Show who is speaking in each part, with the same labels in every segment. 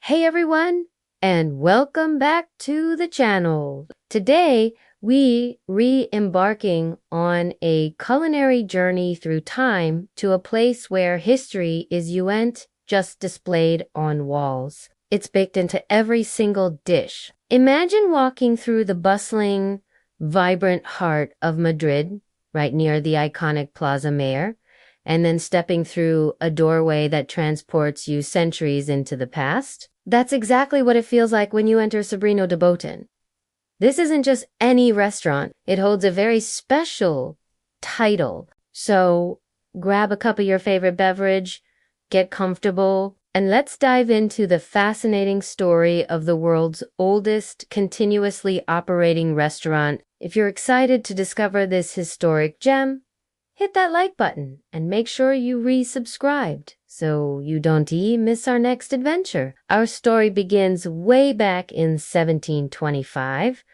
Speaker 1: Hey everyone, and welcome back to the channel. Today, we re-embarking on a culinary journey through time to a place where history isn't just displayed on walls. It's baked into every single dish. Imagine walking through the bustling, vibrant heart of Madrid, right near the iconic Plaza Mayor, and then stepping through a doorway that transports you centuries into the past. That's exactly what it feels like when you enter Sobrino de Botin. This isn't just any restaurant. It holds a very special title. So grab a cup of your favorite beverage, get comfortable, and let's dive into the fascinating story of the world's oldest continuously operating restaurant. If you're excited to discover this historic gem, hit that like button and make sure you resubscribed so you don't miss our next adventure. Our story begins way back in 1725.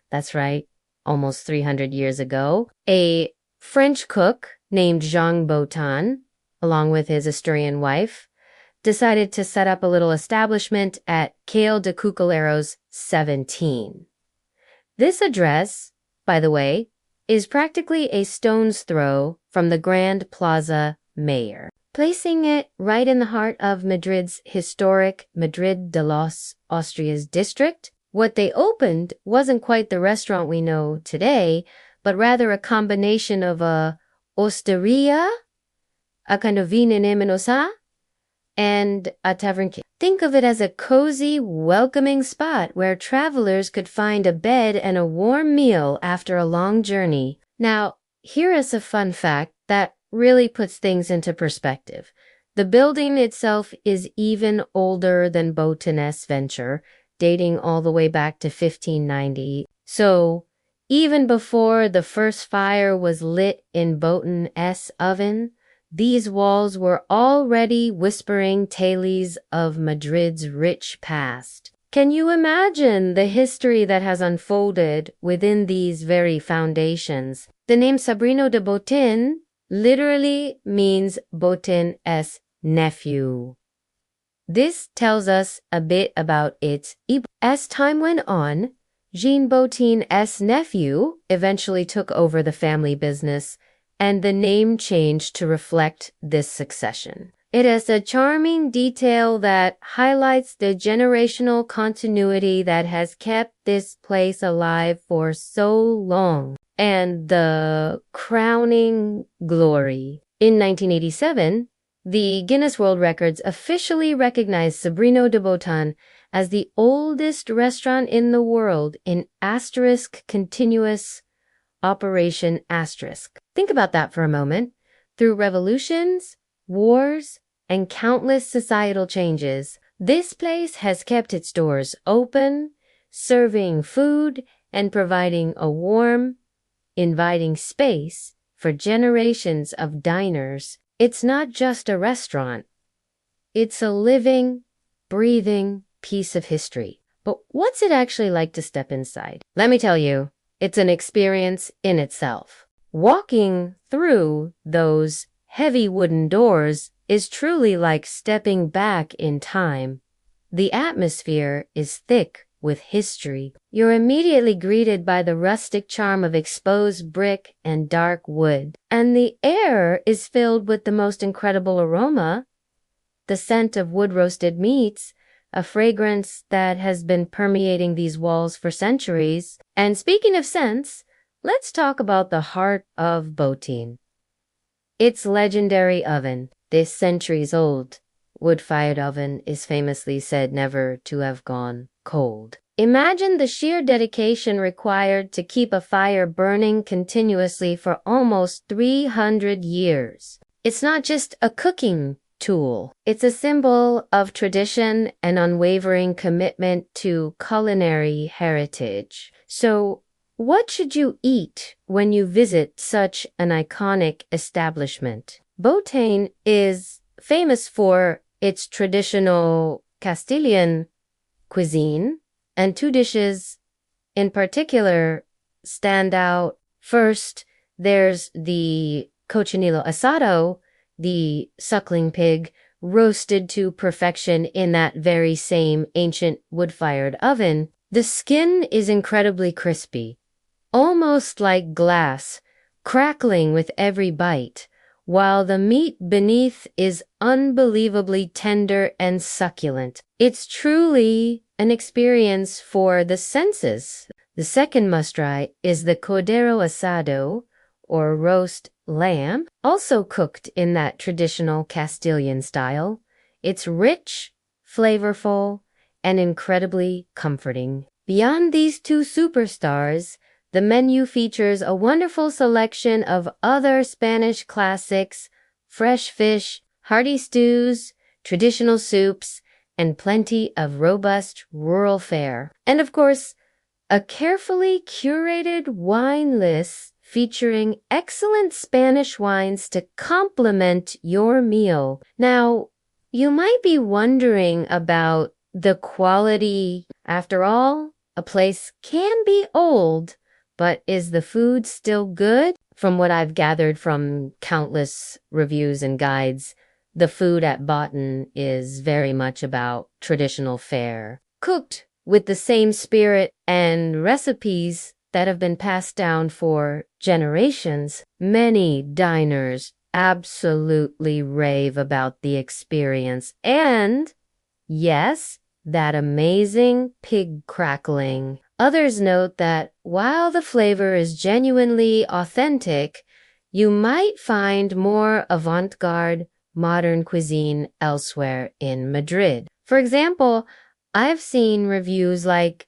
Speaker 1: That's right, almost 300 years ago. A French cook named Jean Botin, along with his Asturian wife, decided to set up a little establishment at Calle de Cucaleros 17. This address, by the way, is practically a stone's throw from the Grand Plaza Mayor, placing it right in the heart of Madrid's historic Madrid de los Austrias district. What they opened wasn't quite the restaurant we know today, but rather a combination of a osteria, a kind of vina nemenosa, and a tavern. Think of it as a cozy, welcoming spot where travelers could find a bed and a warm meal after a long journey. Now, here is a fun fact that really puts things into perspective. The building itself is even older than Botin's venture, dating all the way back to 1590. So, even before the first fire was lit in Botin's oven, these walls were already whispering tales of Madrid's rich past. Can you imagine the history that has unfolded within these very foundations? The name Sobrino de Botin literally means Botin's nephew. This tells us a bit about its history. As time went on, Jean Botin's nephew eventually took over the family business, and the name changed to reflect this succession. It is a charming detail that highlights the generational continuity that has kept this place alive for so long, and the crowning glory. In 1987, the Guinness World Records officially recognized Sobrino de Botin as the oldest restaurant in the world in asterisk continuous Operation Asterisk. Think about that for a moment. Through revolutions, wars, and countless societal changes, this place has kept its doors open, serving food and providing a warm, inviting space for generations of diners. It's not just a restaurant. It's a living, breathing piece of history. But what's it actually like to step inside? Let me tell you. It's an experience in itself. Walking through those heavy wooden doors is truly like stepping back in time. The atmosphere is thick with history. You're immediately greeted by the rustic charm of exposed brick and dark wood. And the air is filled with the most incredible aroma, the scent of wood-roasted meats, a fragrance that has been permeating these walls for centuries. And speaking of scents, let's talk about the heart of Botin. Its legendary oven. This centuries-old wood-fired oven is famously said never to have gone cold. Imagine the sheer dedication required to keep a fire burning continuously for almost 300 years. It's not just a cooking tool. It's a symbol of tradition and unwavering commitment to culinary heritage. So, what should you eat when you visit such an iconic establishment? Botin is famous for its traditional Castilian cuisine, and two dishes in particular stand out. First, there's the cochinillo asado, the suckling pig roasted to perfection in that very same ancient wood-fired oven, the skin is incredibly crispy, almost like glass, crackling with every bite, while the meat beneath is unbelievably tender and succulent. It's truly an experience for the senses. The second must-try is the Cordero Asado, or roast lamb, also cooked in that traditional Castilian style. It's rich, flavorful, and incredibly comforting. Beyond these two superstars, the menu features a wonderful selection of other Spanish classics, fresh fish, hearty stews, traditional soups, and plenty of robust rural fare. And of course, a carefully curated wine list featuring excellent Spanish wines to complement your meal. Now, you might be wondering about the quality. After all, a place can be old, but is the food still good? From what I've gathered from countless reviews and guides, the food at Botan is very much about traditional fare, cooked with the same spirit and recipes that have been passed down for generations. Many diners absolutely rave about the experience. And yes, that amazing pig crackling. Others note that while the flavor is genuinely authentic, you might find more avant-garde modern cuisine elsewhere in Madrid. For example, I've seen reviews like,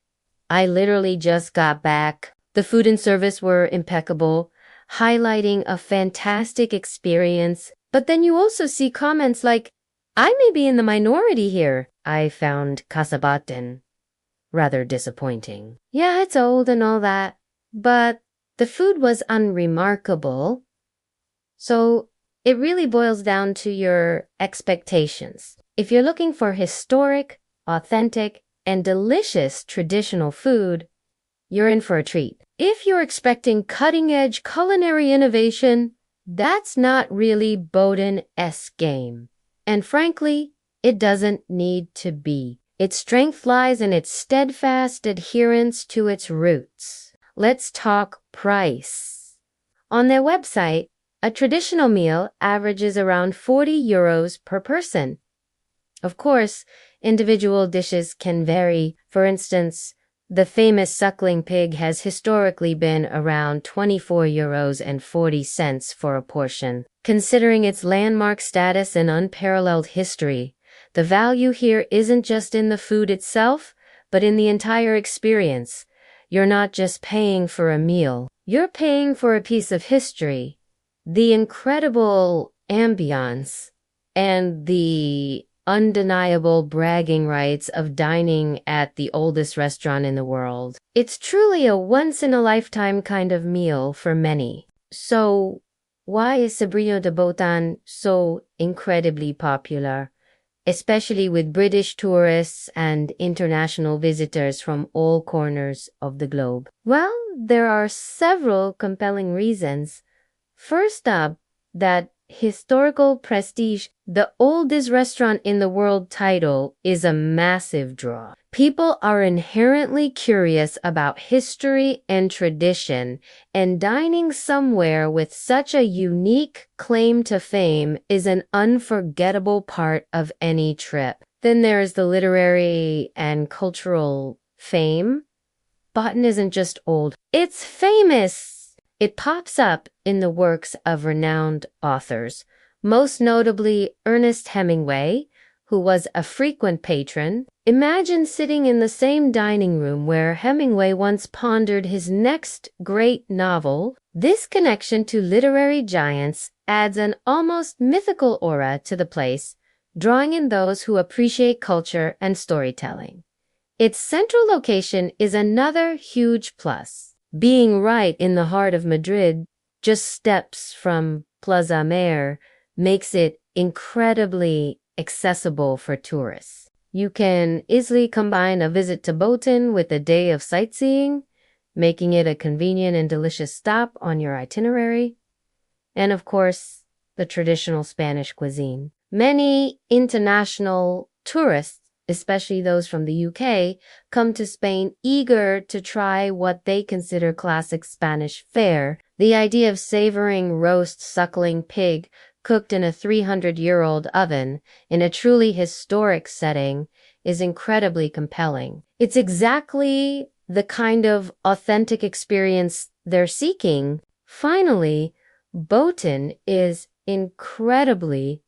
Speaker 1: "I literally just got back. The food and service were impeccable," highlighting a fantastic experience. But then you also see comments like, "I may be in the minority here. I found Casa Botan rather disappointing. Yeah, it's old and all that, but the food was unremarkable." So it really boils down to your expectations. If you're looking for historic, authentic, and delicious traditional food, you're in for a treat. If you're expecting cutting-edge culinary innovation, that's not really Botan-esque game. And frankly, it doesn't need to be. Its strength lies in its steadfast adherence to its roots. Let's talk price. On their website, a traditional meal averages around €40 per person. Of course, individual dishes can vary. For instance, the famous suckling pig has historically been around €24.40 for a portion. Considering its landmark status and unparalleled history, the value here isn't just in the food itself, but in the entire experience. You're not just paying for a meal, you're paying for a piece of history, the incredible ambiance, and the undeniable bragging rights of dining at the oldest restaurant in the world. It's truly a once-in-a-lifetime kind of meal for many. So, why is Sobrinho de Botan so incredibly popular, especially with British tourists and international visitors from all corners of the globe? Well, there are several compelling reasons. First up, that historical prestige. The oldest restaurant in the world title is a massive draw. People are inherently curious about history and tradition, and dining somewhere with such a unique claim to fame is an unforgettable part of any trip. Then there is the literary and cultural fame. Botan isn't just old, it's famous. It pops up in the works of renowned authors, most notably Ernest Hemingway, who was a frequent patron. Imagine sitting in the same dining room where Hemingway once pondered his next great novel. This connection to literary giants adds an almost mythical aura to the place, drawing in those who appreciate culture and storytelling. Its central location is another huge plus. Being right in the heart of Madrid, just steps from Plaza Mayor, makes it incredibly accessible for tourists. You can easily combine a visit to Botan with a day of sightseeing, making it a convenient and delicious stop on your itinerary. And of course, the traditional Spanish cuisine. Many international tourists, especially those from the UK, come to Spain eager to try what they consider classic Spanish fare. The idea of savoring roast suckling pig cooked in a 300-year-old oven in a truly historic setting is incredibly compelling. It's exactly the kind of authentic experience they're seeking. Finally, Botan is incredibly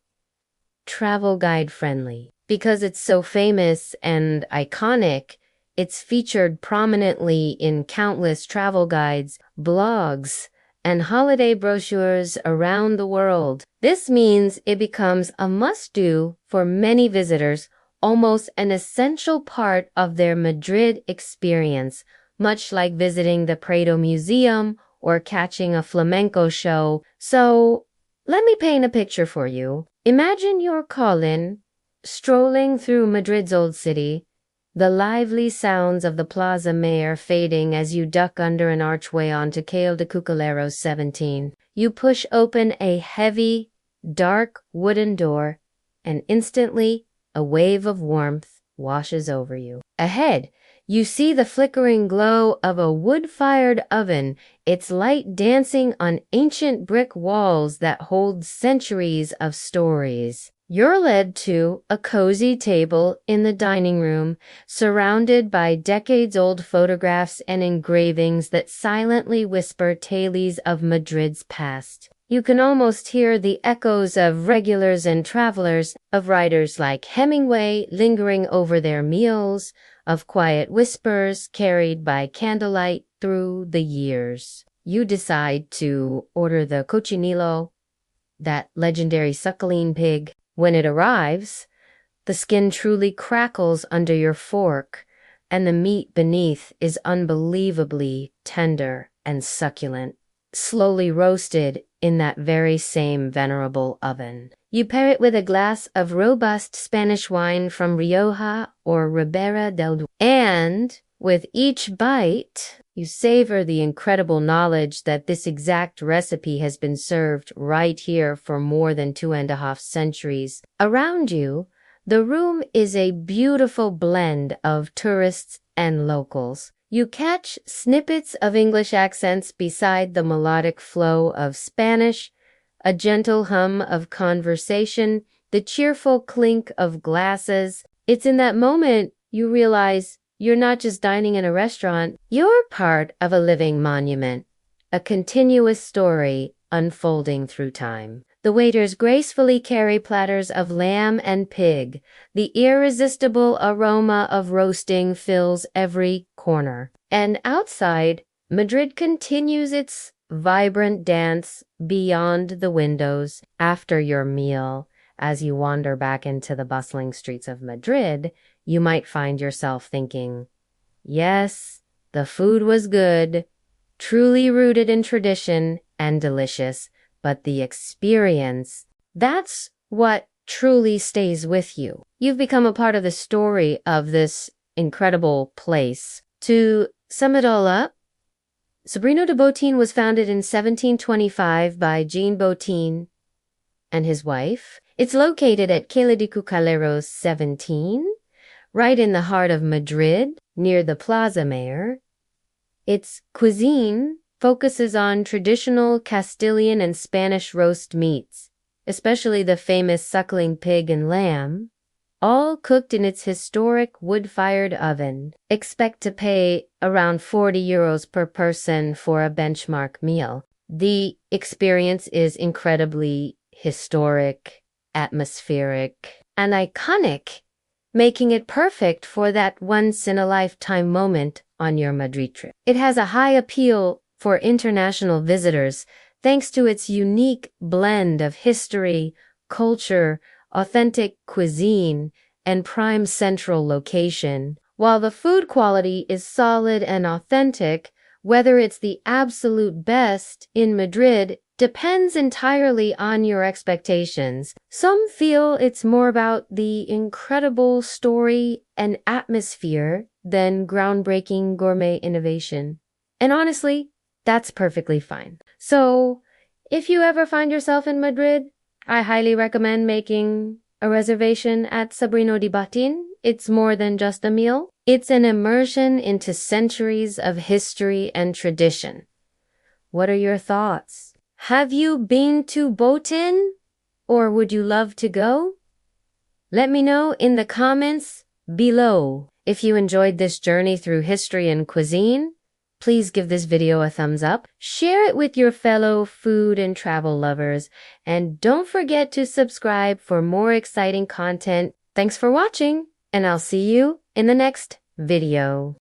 Speaker 1: travel guide friendly. Because it's so famous and iconic, it's featured prominently in countless travel guides, blogs, and holiday brochures around the world. This means it becomes a must-do for many visitors, almost an essential part of their Madrid experience, much like visiting the Prado Museum or catching a flamenco show. So, let me paint a picture for you. Imagine you're Colin, strolling through Madrid's old city, the lively sounds of the Plaza Mayor fading as you duck under an archway onto Calle de Cucaleros 17. You push open a heavy, dark wooden door, and instantly a wave of warmth washes over you. Ahead, you see the flickering glow of a wood-fired oven, its light dancing on ancient brick walls that hold centuries of stories. You're led to a cozy table in the dining room, surrounded by decades-old photographs and engravings that silently whisper tales of Madrid's past. You can almost hear the echoes of regulars and travelers, of writers like Hemingway lingering over their meals, of quiet whispers carried by candlelight through the years. You decide to order the cochinillo, that legendary suckling pig. When it arrives, the skin truly crackles under your fork, and the meat beneath is unbelievably tender and succulent, slowly roasted in that very same venerable oven. You pair it with a glass of robust Spanish wine from Rioja or Ribera del Duero, and with each bite, you savor the incredible knowledge that this exact recipe has been served right here for more than 2.5 centuries. Around you, the room is a beautiful blend of tourists and locals. You catch snippets of English accents beside the melodic flow of Spanish, a gentle hum of conversation, the cheerful clink of glasses. It's in that moment you realize you're not just dining in a restaurant, you're part of a living monument, a continuous story unfolding through time. The waiters gracefully carry platters of lamb and pig. The irresistible aroma of roasting fills every corner. And outside, Madrid continues its vibrant dance beyond the windows. After your meal, as you wander back into the bustling streets of Madrid, you might find yourself thinking, yes, the food was good, truly rooted in tradition and delicious, but the experience, that's what truly stays with you. You've become a part of the story of this incredible place. To sum it all up, Sobrino de Botín was founded in 1725 by Jean Botín and his wife. It's located at Calle de Cucaleros 17, right in the heart of Madrid, near the Plaza Mayor. Its cuisine focuses on traditional Castilian and Spanish roast meats, especially the famous suckling pig and lamb, all cooked in its historic wood-fired oven. Expect to pay around 40 euros per person for a benchmark meal. The experience is incredibly historic, atmospheric, and iconic, making it perfect for that once-in-a-lifetime moment on your Madrid trip. It has a high appeal for international visitors thanks to its unique blend of history, culture, authentic cuisine, and prime central location. While the food quality is solid and authentic, whether it's the absolute best in Madrid depends entirely on your expectations. Some feel it's more about the incredible story and atmosphere than groundbreaking gourmet innovation. And honestly, that's perfectly fine. So, if you ever find yourself in Madrid, I highly recommend making a reservation at Sabrino di Batin. It's more than just a meal. It's an immersion into centuries of history and tradition. What are your thoughts? Have you been to Botin? Or would you love to go? Let me know in the comments below. If you enjoyed this journey through history and cuisine, please give this video a thumbs up, share it with your fellow food and travel lovers, and don't forget to subscribe for more exciting content. Thanks for watching, and I'll see you in the next video.